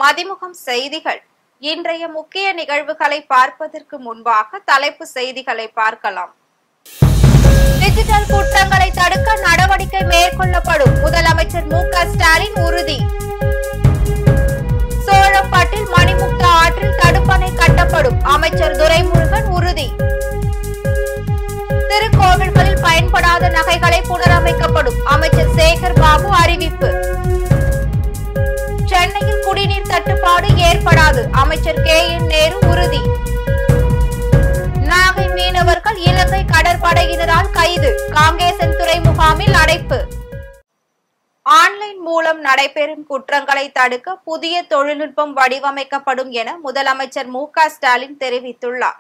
மதிமுகம் செய்திகள். இன்றைய முக்கிய நிகழ்வுகளை பார்ப்பதற்கு முன்பாக தலைப்பு செய்திகளை பார்க்கலாம். டிஜிட்டல் குற்றங்களை தடுக்க நடவடிக்கை மேற்கொள்ளப்படும், முதலமைச்சர் மு.க.ஸ்டாலின் உறுதி. சோழம்பட்டில் மணிமுக்தா ஆற்றில் தடுப்பணை கட்டப்படும், அமைச்சர் துரைமுருகன் உறுதி. திருக்கோவில்களில் பயன்படாத நகைகளை புனரமைக்கப்படும், அமைச்சர் சேகர் பாபு அறிவிப்பு. சென்னையில் குடிநீர் தட்டுப்பாடு ஏற்படாது, அமைச்சர் கே.என். நேரு உறுதி. நாகை மீனவர்கள் இலங்கை கடற்படையினரால் கைது, காங்கேசன் துறை முகாமில் அடைப்பு. ஆன்லைன் மூலம் நடைபெறும் குற்றங்களை தடுக்க புதிய தொழில்நுட்பம் வடிவமைக்கப்படும் என முதலமைச்சர் மு.க.ஸ்டாலின் தெரிவித்துள்ளார்.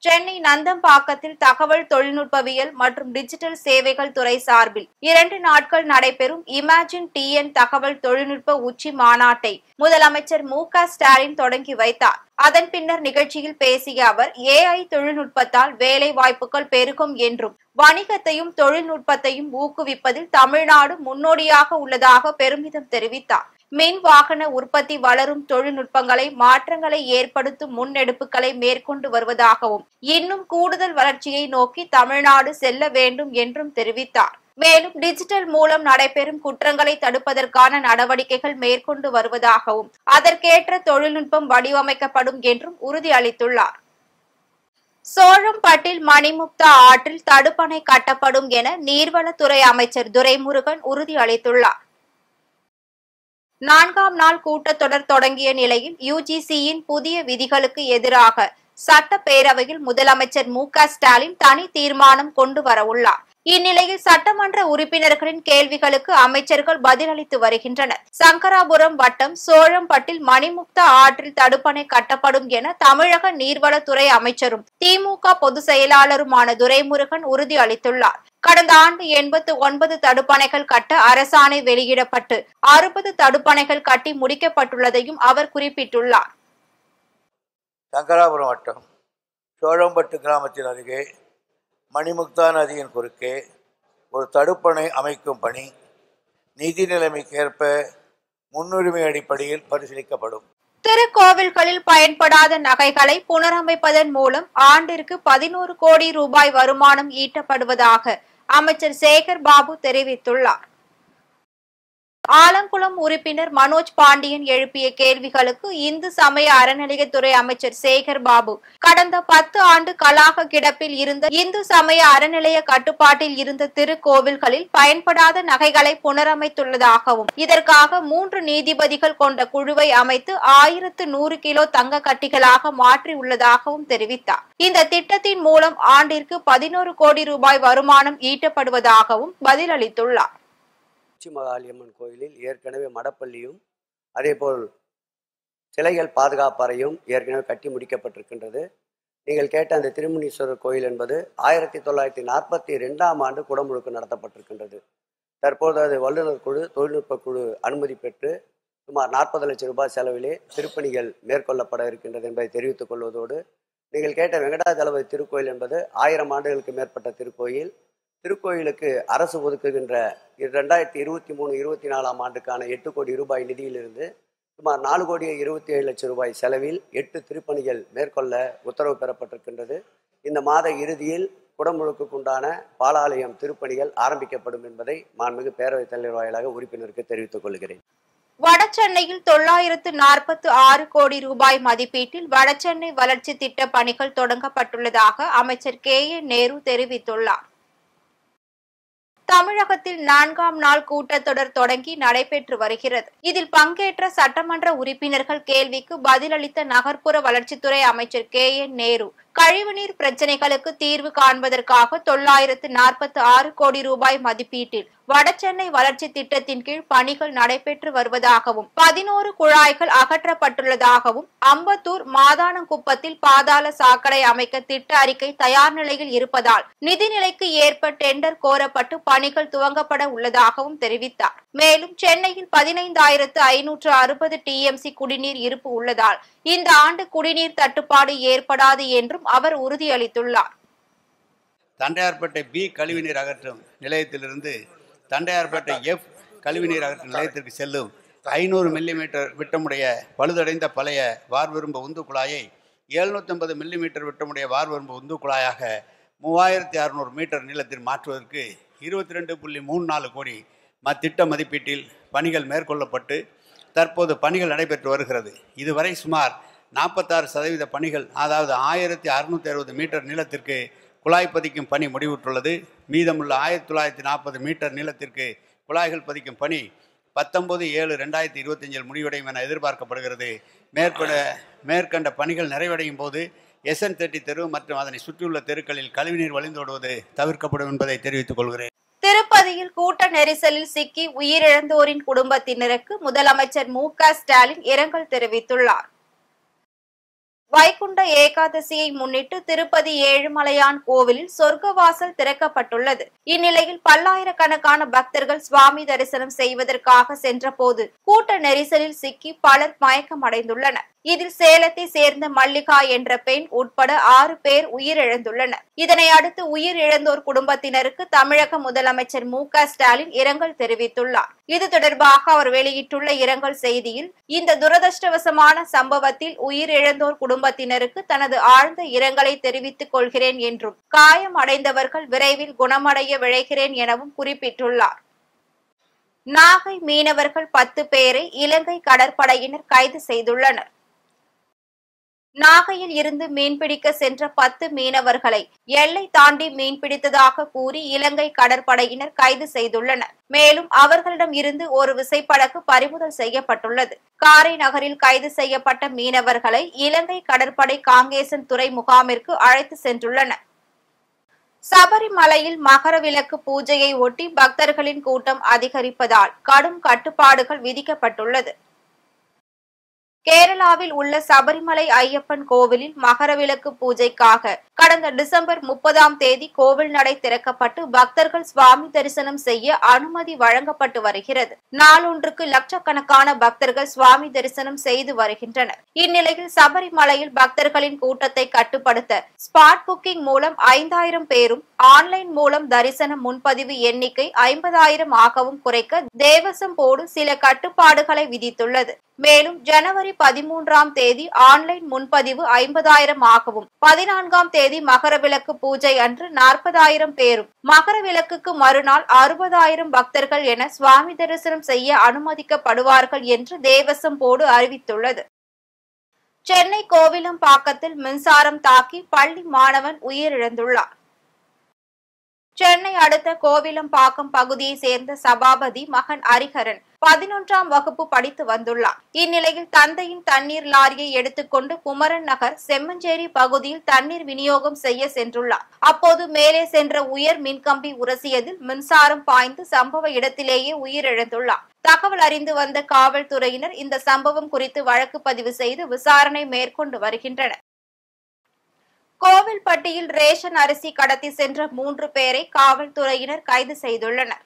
சென்னை நந்தம்பாக்கத்தில் தகவல் தொழில்நுட்பவியல் மற்றும் டிஜிட்டல் சேவைகள் துறை சார்பில் 2 நாட்கள் நடைபெறும் இமேஜின் டிஎன் தகவல் தொழில்நுட்ப உச்சி மாநாட்டை முதலமைச்சர் மு.க.ஸ்டாலின் தொடங்கி வைத்தார். அதன் பின்னர் நிகழ்ச்சியில் பேசிய அவர், AI தொழில்நுட்பத்தால் வேலை வாய்ப்புகள் பெருகும் என்றும் வணிகத்தையும் தொழில்நுட்பத்தையும் ஊக்குவிப்பதில் தமிழ்நாடு முன்னோடியாக உள்ளதாக பெருமிதம் தெரிவித்தார். மின் வாகன உற்பத்தி வளரும் தொழில்நுட்பங்களை மாற்றங்களை ஏற்படுத்தும் முன்னெடுப்புகளை மேற்கொண்டு வருவதாகவும் இன்னும் கூடுதல் வளர்ச்சியை நோக்கி தமிழ்நாடு செல்ல வேண்டும் என்றும் தெரிவித்தார். மேலும் டிஜிட்டல் மூலம் நடைபெறும் குற்றங்களை தடுப்பதற்கான நடவடிக்கைகள் மேற்கொண்டு வருவதாகவும் அதற்கேற்ற தொழில்நுட்பம் வடிவமைக்கப்படும் என்றும் உறுதியளித்துள்ளார். சோழம்பட்டில் மணிமுக்தா ஆற்றில் தடுப்பணை கட்டப்படும் என நீர்வளத்துறை அமைச்சர் துரைமுருகன் உறுதியளித்துள்ளார். 4ஆம் நாள் கூட்டத்தொடர் தொடங்கிய நிலையில் UGCயின் புதிய விதிகளுக்கு எதிராக சட்டப்பேரவையில் முதலமைச்சர் மு.க.ஸ்டாலின் தனி தீர்மானம் கொண்டு வரவுள்ளார். இந்நிலையில் சட்டமன்ற உறுப்பினர்களின் கேள்விகளுக்கு அமைச்சர்கள் பதிலளித்து வருகின்றனர். சங்கராபுரம் வட்டம் சோழம்பட்டில் மணிமுக்தா ஆற்றில் தடுப்பணை கட்டப்படும் என தமிழக நீர்வளத்துறை அமைச்சரும் திமுக பொதுச் செயலாளருமான துரைமுருகன் உறுதியளித்துள்ளார். கடந்த ஆண்டு 89 தடுப்பணைகள் கட்ட அரசாணை வெளியிடப்பட்டு 60 தடுப்பணைகள் கட்டி முடிக்கப்பட்டுள்ளதையும் அவர் குறிப்பிட்டுள்ளார். சங்கராபுரம் வட்டம் சோழம்பட்டு கிராமத்தின் அருகே மணிமுக்தா நதியின் குறுக்கே ஒரு தடுப்பணை அமைக்கும் பணி நிதி நிலைமைக்கேற்ப முன்னுரிமை அடிப்படையில் பரிசீலிக்கப்படும். திருக்கோவில்களில் பயன்படாத நகைகளை புனரமைப்பதன் மூலம் ஆண்டிற்கு 11 கோடி ரூபாய் வருமானம் ஈட்டப்படுவதாக அமைச்சர் சேகர் பாபு தெரிவித்துள்ளார். ஆலங்குளம் உறுப்பினர் மனோஜ் பாண்டியன் எழுப்பிய கேள்விகளுக்கு இந்து சமய அறநிலையத்துறை அமைச்சர் சேகர் பாபு, கடந்த 10 ஆண்டு கலாக கிடப்பில் இருந்த இந்து சமய அறநிலைய கட்டுப்பாட்டில் இருந்த திருக்கோவில்களில் பயன்படாத நகைகளை புனரமைத்துள்ளதாகவும் இதற்காக 3 நீதிபதிகள் கொண்ட குழுவை அமைத்து 1100 கிலோ தங்க கட்டிகளாக மாற்றியுள்ளதாகவும் தெரிவித்தார். இந்த திட்டத்தின் மூலம் ஆண்டிற்கு 11 கோடி ரூபாய் வருமானம் ஈட்டப்படுவதாகவும் பதிலளித்துள்ளார். மகாளியம்மன் கோயிலில் ஏற்கனவே மடப்பள்ளியும் அதேபோல் சிலைகள் பாதுகாப்பறையும் ஏற்கனவே கட்டி முடிக்கப்பட்டிருக்கின்றது. நீங்கள் கேட்ட அந்த திருமுனீஸ்வரர் கோயில் என்பது 1942ஆம் ஆண்டு குடமுழுக்கு நடத்தப்பட்டிருக்கின்றது. தற்போது அது வல்லுநர் குழு தொழில்நுட்ப குழு அனுமதி பெற்று சுமார் 40 லட்சம் ரூபாய் செலவிலே திருப்பணிகள் மேற்கொள்ளப்பட இருக்கின்றது என்பதை தெரிவித்துக் கொள்வதோடு, நீங்கள் கேட்ட வெங்கடாஜலபதி திருக்கோயில் என்பது 1000 ஆண்டுகளுக்கு மேற்பட்ட திருக்கோயில். திருக்கோயிலுக்கு அரசு ஒதுக்குகின்ற 2023-24ஆம் ஆண்டுக்கான 8 கோடி ரூபாய் நிதியிலிருந்து சுமார் 4 கோடி 27 லட்சம் ரூபாய் செலவில் 8 திருப்பணிகள் மேற்கொள்ள உத்தரவு பெறப்பட்டிருக்கின்றது. இந்த மாத இறுதியில் குடமுழுக்குண்டான பாலாலயம் திருப்பணிகள் ஆரம்பிக்கப்படும் என்பதை மாண்புமிகு பேரவைத் தலைவர் வாயிலாக உறுப்பினருக்கு தெரிவித்துக் கொள்கிறேன். வடசென்னையில் 946 கோடி ரூபாய் மதிப்பீட்டில் வடசென்னை வளர்ச்சி திட்ட பணிகள் தொடங்கப்பட்டுள்ளதாக அமைச்சர் கே.என். நேரு தெரிவித்துள்ளார். தமிழகத்தில் 4ஆம் நாள் கூட்டத்தொடர் தொடங்கி நடைபெற்று வருகிறது. இதில் பங்கேற்ற சட்டமன்ற உறுப்பினர்கள் கேள்விக்கு பதிலளித்த நகர்ப்புற வளர்ச்சித்துறை அமைச்சர் கே.என். நேரு, கழிவுநீர் பிரச்சினைகளுக்கு தீர்வு காண்பதற்காக 946 கோடி ரூபாய் மதிப்பீட்டில் வடசென்னை வளர்ச்சி திட்டத்தின் கீழ் பணிகள் நடைபெற்று வருவதாகவும் 11 குழாய்கள் அகற்றப்பட்டுள்ளதாகவும் அம்பத்தூர் மாதானங்குப்பத்தில் பாதாள சாக்கடை அமைக்க திட்ட அறிக்கை தயார் நிலையில் இருப்பதால் நிதிநிலைக்கு ஏற்ப டெண்டர் கோரப்பட்டு பணிகள் துவங்கப்பட உள்ளதாகவும் தெரிவித்தார். மேலும் சென்னையில் 15,560 TMC குடிநீர் இருப்பு உள்ளதால் இந்த ஆண்டு குடிநீர் தட்டுப்பாடு ஏற்படாது என்றும் அவர் உறுதியளித்துள்ளார். தண்டையார்பேட்டை B கழிவுநீர் அகற்றும் நிலையத்திலிருந்து தண்டையார்பேட்டை F கழிவுநீர் அகற்றும் நிலையத்திற்கு செல்லும் 500 மில்லிமீட்டர் விட்டமுடைய பழுதடைந்த பழைய வார்விரும்ப உந்து குழாயை 750 மில்லிமீட்டர் விட்டமுடைய வார்விரும்ப உந்து குழாயாக 3600 மீட்டர் நீளத்தில் மாற்றுவதற்கு 22.34 கோடி திட்ட மதிப்பீட்டில் பணிகள் மேற்கொள்ளப்பட்டு தற்போது பணிகள் நடைபெற்று வருகிறது. இதுவரை சுமார் 46% பணிகள், அதாவது 1660 மீட்டர் நீளத்திற்கு குழாய் பதிக்கும் பணி முடிவுற்றுள்ளது. மீதமுள்ள 1940 மீட்டர் நீளத்திற்கு குழாய்கள் பதிக்கும் பணி 19/7/2025 முடிவடையும் என எதிர்பார்க்கப்படுகிறது. மேற்கண்ட பணிகள் நிறைவடையும் போது SN30 தெரு மற்றும் அதனை சுற்றியுள்ள தெருக்களில் கழிவுநீர் வழிந்தோடுவது தவிர்க்கப்படும் என்பதை தெரிவித்துக் கொள்கிறேன். திருப்பதியில் கூட்ட நெரிசலில் சிக்கி உயிரிழந்தோரின் குடும்பத்தினருக்கு முதலமைச்சர் மு.க. ஸ்டாலின் இரங்கல் தெரிவித்துள்ளார். வைகுண்ட ஏகாதசியை முன்னிட்டு திருப்பதி ஏழுமலையான் கோவிலில் சொர்க்கவாசல் திறக்கப்பட்டுள்ளது. இந்நிலையில் பல்லாயிரக்கணக்கான பக்தர்கள் சுவாமி தரிசனம் செய்வதற்காக சென்றபோது கூட்ட நெரிசலில் சிக்கி பலர் மயக்கமடைந்துள்ளனர். இதில் சேலத்தை சேர்ந்த மல்லிகா என்ற பெண் உட்பட 6 பேர் உயிரிழந்துள்ளனர். இதனை அடுத்து உயிரிழந்தோர் குடும்பத்தினருக்கு தமிழக முதலமைச்சர் மு.க. ஸ்டாலின் இரங்கல் தெரிவித்துள்ளார். இது தொடர்பாக அவர் வெளியிட்டுள்ள இரங்கல் செய்தியில், இந்த துரதிருஷ்டவசமான சம்பவத்தில் உயிரிழந்தோர் குடும்பத்தினருக்கு தனது ஆழ்ந்த இரங்கலை தெரிவித்துக் கொள்கிறேன் என்றும் காயம் அடைந்தவர்கள் விரைவில் குணமடைய விழைகிறேன் எனவும் குறிப்பிட்டுள்ளார். நாகை மீனவர்கள் 10 பேரை இலங்கை கடற்படையினர் கைது செய்துள்ளனர். நாகையில் இருந்து மீன்பிடிக்க சென்ற 10 மீனவர்களை எல்லை தாண்டி மீன்பிடித்ததாக கூறி இலங்கை கடற்படையினர் கைது செய்துள்ளனர். மேலும் அவர்களிடம் இருந்து ஒரு விசைப்படகு பறிமுதல் செய்யப்பட்டுள்ளது. காரை நகரில் கைது செய்யப்பட்ட மீனவர்களை இலங்கை கடற்படை காங்கேசன் துறை முகாமிற்கு அழைத்து சென்றுள்ளனர். சபரிமலையில் மகரவிளக்கு பூஜையை ஒட்டி பக்தர்களின் கூட்டம் அதிகரிப்பதால் கடும் கட்டுப்பாடுகள் விதிக்கப்பட்டுள்ளது. கேரளாவில் உள்ள சபரிமலை ஐயப்பன் கோவிலில் மகரவிளக்கு பூஜைக்காக கடந்த டிசம்பர் 30ஆம் தேதி கோவில் நடை திறக்கப்பட்டு பக்தர்கள் சுவாமி தரிசனம் செய்ய அனுமதி வழங்கப்பட்டு வருகிறது. நாளொன்றுக்கு லட்சக்கணக்கான பக்தர்கள் சுவாமி தரிசனம் செய்து வருகின்றனர். இந்நிலையில் சபரிமலையில் பக்தர்களின் கூட்டத்தை கட்டுப்படுத்த ஸ்பாட் புக்கிங் மூலம் 5000 பேரும், ஆன்லைன் மூலம் தரிசன முன்பதிவு எண்ணிக்கை 50000 ஆகவும் குறைக்க தேவசம் போர்டு சில கட்டுப்பாடுகளை விதித்துள்ளது. மேலும் ஜனவரி 13ஆம் தேதி ஆன்லைன் முன்பதிவு 50000 ஆகவும், 14ஆம் தேதி மகரவிளக்கு பூஜை அன்று 40000 பேரும், மகரவிளக்குக்கு மறுநாள் 60000 பக்தர்கள் என சுவாமி தரிசனம் செய்ய அனுமதிக்கப்படுவார்கள் என்று தேவசம் போர்டு அறிவித்துள்ளது. சென்னை கோவிலம்பாக்கத்தில் மின்சாரம் தாக்கி பள்ளி மாணவன் உயிரிழந்துள்ளார். சென்னை அடுத்த கோவிலம்பாக்கம் பகுதியை சேர்ந்த சபாபதி மகன் ஹரிஹரன் 11ஆம் வகுப்பு படித்து வந்துள்ளார். இந்நிலையில் தந்தையின் தண்ணீர் லாரியை எடுத்துக்கொண்டு குமரன் நகர் செம்மஞ்சேரி பகுதியில் தண்ணீர் விநியோகம் செய்ய சென்றுள்ளார். அப்போது மேலே சென்ற உயர் மின்கம்பி உரசியதில் மின்சாரம் பாய்ந்து சம்பவ இடத்திலேயே உயிரிழந்துள்ளார். தகவல் அறிந்து வந்த காவல்துறையினர் இந்த சம்பவம் குறித்து வழக்கு பதிவு செய்து விசாரணை மேற்கொண்டு வருகின்றனர். கோவில்பட்டியில் ரேஷன் அரிசி கடத்தி சென்ற 3 பேரை காவல்துறையினர் கைது செய்துள்ளனர்.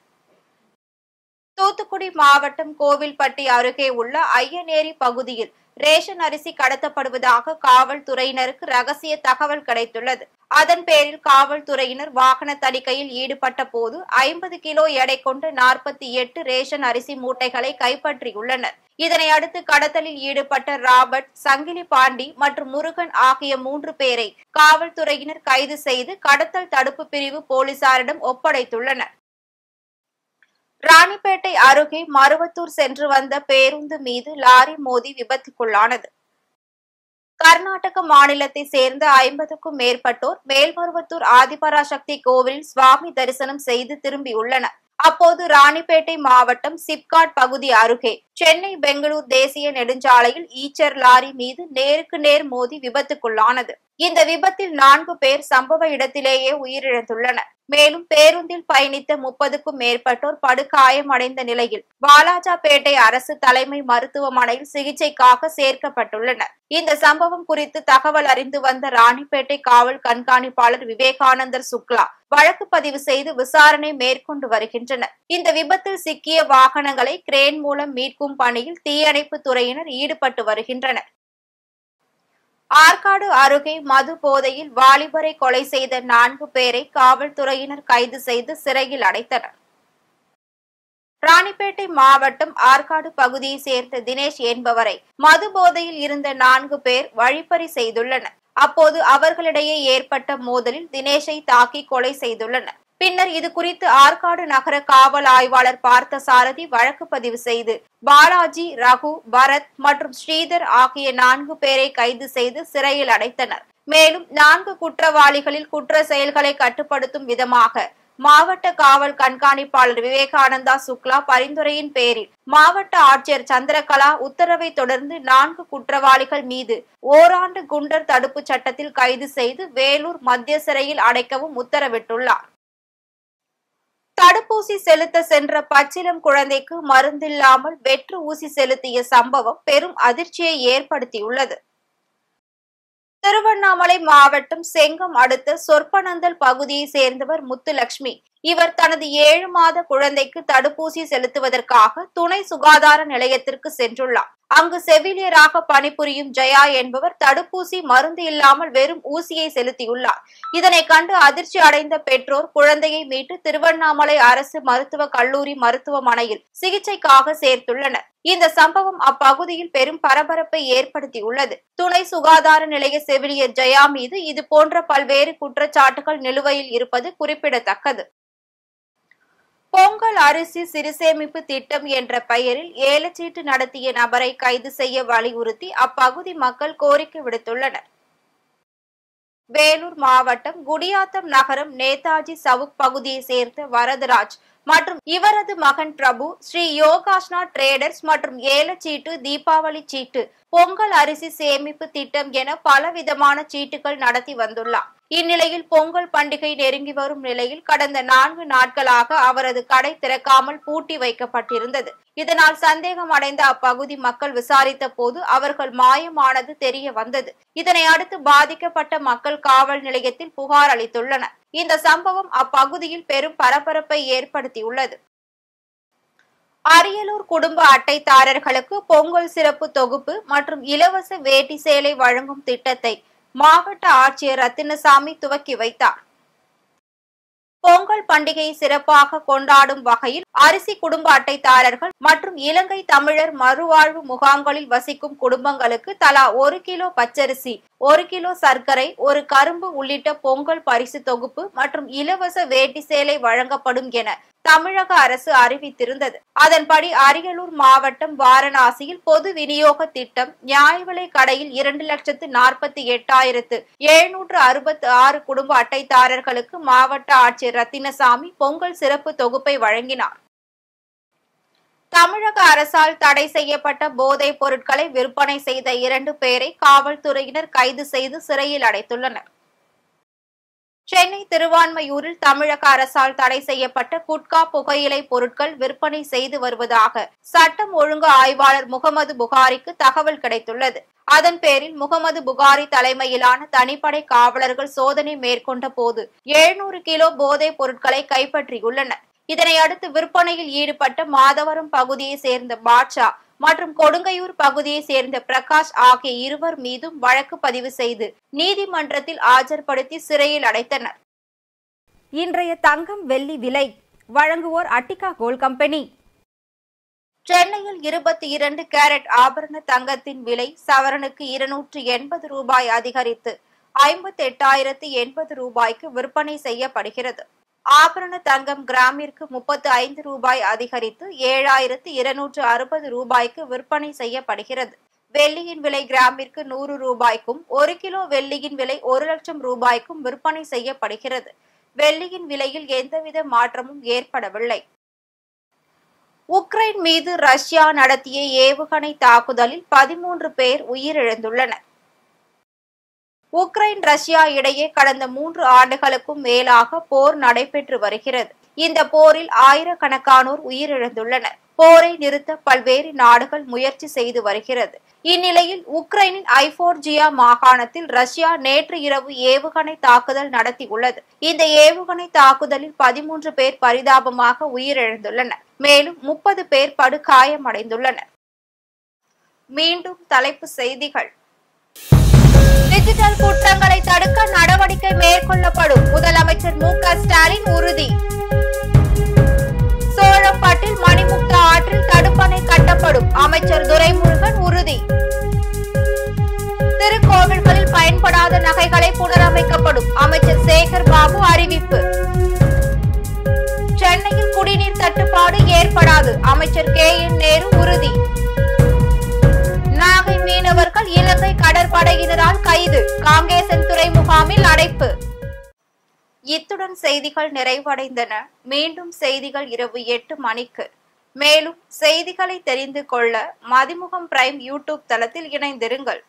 தூத்துக்குடி மாவட்டம் கோவில்பட்டி அருகே உள்ள ஐயனேரி பகுதியில் ரேஷன் அரிசி கடத்தப்படுவதாக காவல்துறையினருக்கு ரகசிய தகவல் கிடைத்துள்ளது. அதன் பேரில் காவல்துறையினர் வாகன தணிக்கையில் ஈடுபட்ட போது 50 கிலோ எடை கொண்ட 48 ரேஷன் அரிசி மூட்டைகளை கைப்பற்றியுள்ளனர். இதனை அடுத்து கடத்தலில் ஈடுபட்ட ராபர்ட், சங்கிலி பாண்டி மற்றும் முருகன் ஆகிய 3 பேரை காவல்துறையினர் கைது செய்து கடத்தல் தடுப்பு பிரிவு போலீசாரிடம் ஒப்படைத்துள்ளனர். ராணிப்பேட்டை அருகே மருவத்தூர் சென்று வந்த பேருந்து மீது லாரி மோதி விபத்துக்குள்ளானது. கர்நாடக மாநிலத்தை சேர்ந்த 50க்கும் மேற்பட்டோர் மேல்மருவத்தூர் ஆதிபராசக்தி கோவிலில் சுவாமி தரிசனம் செய்து திரும்பியுள்ளனர். அப்போது ராணிப்பேட்டை மாவட்டம் சிப்காட் பகுதி அருகே சென்னை பெங்களூர் தேசிய நெடுஞ்சாலையில் ஈச்சர் லாரி மீது நேருக்கு நேர் மோதி விபத்துக்குள்ளானது. இந்த விபத்தில் 4 பேர் சம்பவ இடத்திலேயே உயிரிழந்துள்ளனர். மேலும் பேருந்தில் பயணித்த 30க்கும் மேற்பட்டோர் படுகாயமடைந்த நிலையில் வாலாஜாபேட்டை அரசு தலைமை மருத்துவமனையில் சிகிச்சைக்காக சேர்க்கப்பட்டுள்ளனர். இந்த சம்பவம் குறித்து தகவல் அறிந்து வந்த ராணிப்பேட்டை காவல் கண்காணிப்பாளர் விவேகானந்தர் சுக்லா வழக்கு பதிவு செய்து விசாரணை மேற்கொண்டு வருகின்றனர். இந்த விபத்தில் சிக்கிய வாகனங்களை கிரேன் மூலம் மீட்கும் பணியில் தீயணைப்பு துறையினர் ஈடுபட்டு வருகின்றனர். ஆற்காடு அருகே மது போதையில் வாலிபரை கொலை செய்த 4 பேரை காவல்துறையினர் கைது செய்து சிறையில் அடைத்தனர். ராணிப்பேட்டை மாவட்டம் ஆற்காடு பகுதியை சேர்ந்த தினேஷ் என்பவரை மது போதையில் இருந்த 4 பேர் வழிப்பறி செய்துள்ளனர். அப்போது அவர்களிடையே ஏற்பட்ட மோதலில் தினேஷை தாக்கி கொலை செய்துள்ளனர். பின்னர் இது குறித்து ஆற்காடு நகர காவல் ஆய்வாளர் பார்த்தசாரதி வழக்கு பதிவு செய்து பாலாஜி, ரகு, பரத் மற்றும் ஸ்ரீதர் ஆகிய 4 பேரை கைது செய்து சிறையில் அடைத்தனர். மேலும் 4 குற்றவாளிகளில் குற்ற செயல்களை கட்டுப்படுத்தும் விதமாக மாவட்ட காவல் கண்காணிப்பாளர் விவேகானந்தா சுக்லா பரிந்துரையின் பேரில் மாவட்ட ஆட்சியர் சந்திரகலா உத்தரவை தொடர்ந்து 4 குற்றவாளிகள் மீது ஓராண்டு குண்டர் தடுப்பு சட்டத்தில் கைது செய்து வேலூர் மத்திய சிறையில் அடைக்கவும் உத்தரவிட்டுள்ளார். தடுப்பூசி செலுத்த சென்ற பச்சிளம் குழந்தைக்கு மருந்தில்லாமல் வெற்று ஊசி செலுத்திய சம்பவம் பெரும் அதிர்ச்சியை ஏற்படுத்தியுள்ளது. திருவண்ணாமலை மாவட்டம் செங்கம் அடுத்த சொற்பனந்தல் பகுதியை சேர்ந்தவர் முத்துலட்சுமி. இவர் தனது 7 மாத குழந்தைக்கு தடுப்பூசி செலுத்துவதற்காக துணை சுகாதார நிலையத்திற்கு சென்றுள்ளார். அங்கு செவிலியராக பணிபுரியும் ஜெயா என்பவர் தடுப்பூசி மருந்து இல்லாமல் வெறும் ஊசியை செலுத்தியுள்ளார். இதனை கண்டு அதிர்ச்சி அடைந்த பெற்றோர் குழந்தையை மீட்டு திருவண்ணாமலை அரசு மருத்துவக் கல்லூரி மருத்துவமனையில் சிகிச்சைக்காக சேர்த்துள்ளனர். இந்த சம்பவம் அப்பகுதியில் பெரும் பரபரப்பை ஏற்படுத்தியுள்ளது. துணை சுகாதார நிலைய செவிலியர் ஜெயா மீது இது போன்ற பல்வேறு குற்றச்சாட்டுகள் நிலுவையில் இருப்பது குறிப்பிடத்தக்கது. பொங்கல் அரிசி சிறுசேமிப்பு திட்டம் என்ற பெயரில் ஏலச்சீட்டு நடத்திய நபரை கைது செய்ய வலியுறுத்தி அப்பகுதி மக்கள் கோரிக்கை விடுத்துள்ளனர். வேலூர் மாவட்டம் குடியாத்தம் நகரம் நேதாஜி சவுக் பகுதியை சேர்ந்த வரதராஜ் மற்றும் இவரது மகன் பிரபு ஸ்ரீ யோகாஷ்னா டிரேடர்ஸ் மற்றும் ஏலச்சீட்டு, தீபாவளி சீட்டு, பொங்கல் அரிசி சேமிப்பு திட்டம் என பலவிதமான சீட்டுகள் நடத்தி வந்துள்ளார். இந்நிலையில் பொங்கல் பண்டிகை நெருங்கி வரும் நிலையில் கடந்த 4 நாட்களாக அவரது கடை திறக்காமல் பூட்டி வைக்கப்பட்டிருந்தது. இதனால் சந்தேகம் அடைந்த அப்பகுதி மக்கள் விசாரித்த போது அவர்கள் மாயமானது தெரிய வந்தது. இதனை அடுத்து பாதிக்கப்பட்ட மக்கள் காவல் நிலையத்தில் புகார் அளித்துள்ளனர். இந்த சம்பவம் அப்பகுதியில் பெரும் பரபரப்பை ஏற்படுத்தியுள்ளது. அரியலூர் குடும்ப அட்டைதாரர்களுக்கு பொங்கல் சிறப்பு தொகுப்பு மற்றும் இலவச வேட்டி சேலை வழங்கும் திட்டத்தை மாவட்ட ஆட்சியர் ரத்தினசாமி துவக்கி வைத்தார். பொங்கல் பண்டிகையை சிறப்பாக கொண்டாடும் வகையில் அரிசி குடும்ப அட்டைதாரர்கள் மற்றும் இலங்கை தமிழர் மறுவாழ்வு முகாம்களில் வசிக்கும் குடும்பங்களுக்கு தலா 1 கிலோ பச்சரிசி, 1 கிலோ சர்க்கரை, 1 கரும்பு உள்ளிட்ட பொங்கல் பரிசு தொகுப்பு மற்றும் இலவச வேட்டி சேலை வழங்கப்படும் என தமிழக அரசு அறிவித்திருந்தது. அதன்படி அரியலூர் மாவட்டம் வாரணாசியில் பொது விநியோக திட்டம் நியாய விலை கடையில் 2,48,766 குடும்ப அட்டைதாரர்களுக்கு மாவட்ட ஆட்சியர் ரத்தினசாமி பொங்கல் சிறப்பு தொகுப்பை வழங்கினார். தமிழக அரசால் தடை செய்யப்பட்ட போதைப் பொருட்களை விற்பனை செய்த 2 பேரை காவல்துறையினர் கைது செய்து சிறையில் அடைத்துள்ளனர். சென்னை திருவான்மையூரில் தமிழக அரசால் தடை செய்யப்பட்ட குட்கா, புகையிலை பொருட்கள் விற்பனை செய்து வருவதாக சட்டம் ஒழுங்கு ஆய்வாளர் முகமது புகாரிக்கு தகவல் கிடைத்துள்ளது. அதன் பேரில் முகமது புகாரி தலைமையிலான தனிப்படை காவலர்கள் சோதனை மேற்கொண்ட போது 700 கிலோ போதைப் பொருட்களை கைப்பற்றியுள்ளனர். இதனை அடுத்து விற்பனையில் ஈடுபட்ட மாதவரம் பகுதியை சேர்ந்த பாட்ஷா மற்றும் கொடுங்கையூர் பகுதியை சேர்ந்த பிரகாஷ் ஆகிய 2 மீதும் வழக்கு பதிவு செய்து நீதிமன்றத்தில் ஆஜர்படுத்தி சிறையில் அடைத்தனர். இன்றைய தங்கம், வெள்ளி விலை வழங்குவோர் அட்டிகா கோல்ட் கம்பெனி. சென்னையில் 22 கேரட் ஆபரண தங்கத்தின் விலை சவரனுக்கு 280 ரூபாய் அதிகரித்து 58,080 ரூபாய்க்கு விற்பனை செய்யப்படுகிறது. ஆபரண தங்கம் கிராமிற்கு 35 ரூபாய் அதிகரித்து 7,260 ரூபாய்க்கு விற்பனை செய்யப்படுகிறது. வெள்ளியின் விலை கிராமிற்கு 100 ரூபாய்க்கும் 1 கிலோ வெள்ளியின் விலை 1 லட்சம் ரூபாய்க்கும் விற்பனை செய்யப்படுகிறது. வெள்ளியின் விலையில் எந்தவித மாற்றமும் ஏற்படவில்லை. உக்ரைன் மீது ரஷ்யா நடத்திய ஏவுகணை தாக்குதலில் 13 பேர் உயிரிழந்துள்ளனர். உக்ரைன், ரஷ்யா இடையே கடந்த 3 ஆண்டுகளுக்கும் மேலாக போர் நடைபெற்று வருகிறது. இந்த போரில் ஆயிரக்கணக்கானோர் உயிரிழந்துள்ளனர். போரை நிறுத்த பல்வேறு நாடுகள் முயற்சி செய்து வருகிறது. இந்நிலையில் உக்ரைனின் ஐபோர்ஜியா மாகாணத்தில் ரஷ்யா நேற்று இரவு ஏவுகணை தாக்குதல் நடத்தியுள்ளது. இந்த ஏவுகணை தாக்குதலில் 13 பேர் பரிதாபமாக உயிரிழந்துள்ளனர். மேலும் 30 பேர் படுகாயமடைந்துள்ளனர். மீண்டும் தலைப்புச் செய்திகள். டிஜிட்டல் குற்றங்களை தடுக்க நடவடிக்கை மேற்கொள்ளப்படும், முதலமைச்சர் மு.க. ஸ்டாலின் உறுதி. சோழம்பட்டில் மணிமுக மீட்கப்படும் அமைச்சர் துரைமுருகன் உறுதி. திருக்கோவில்களில் பயன்படாத நகைகளை புனரமைக்கப்படும் அமைச்சர் சேகர் பாபு அறிவிப்பு. சென்னையில் குடிநீர் தட்டுப்பாடு ஏற்படாது அமைச்சர் KN நேரு உறுதி. நாகை மீனவர்கள் இலங்கை கடற்படையினரால் கைது, காங்கேசன்துறை முகாமில் அடைப்பு. இத்துடன் செய்திகள் நிறைவடைந்தன. மீண்டும் செய்திகள் இரவு 8 மணிக்கு. மேலும் செய்திகளை தெரிந்து கொள்ள மதிமுகம் பிரைம் யூடியூப் தளத்தில் இணைந்திருங்கள்.